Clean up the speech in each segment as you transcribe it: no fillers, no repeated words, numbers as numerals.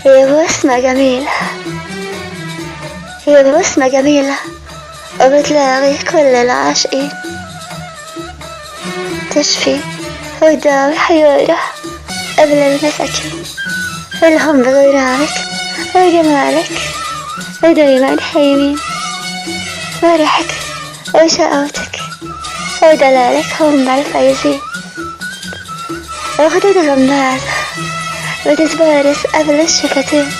هي بسمة جميلة، هي بسمة جميلة وبتلاقي كل العاشقين، تشفي وتداوي حيورة قبل المساكين، الهم بغرامك وجمالك ودايما حيمين، مرحك وشقاوتك ودلالك هم الفايزين، وخدود غماز بتتبارز قبل الشفتين،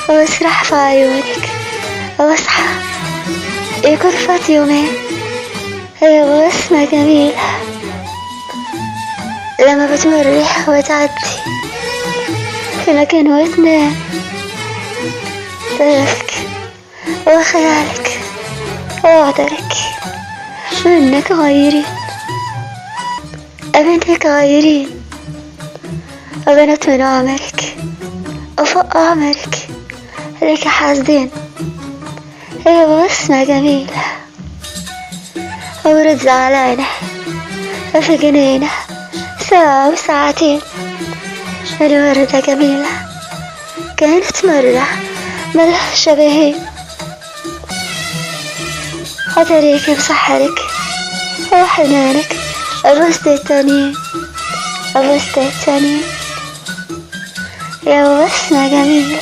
واسرح في عيونك واصحى يكون فات يومين. هي بسمة جميلة لما بتمر وتعدي في مكان وتنام، طيفك وخيالك وعطرك منك غيرين، منك غيرين، وبنت من عمرك وفوق عمرك لك حاسدين. هي بسمة جميلة ورد زعلانة في جنينة ساعة وساعتين، الوردة جميلة كانت مرة ملها شبهين، عطريك بسحرك وحنانك الوسط التانيين، الوسط التانيين. يا بسمة جميلة.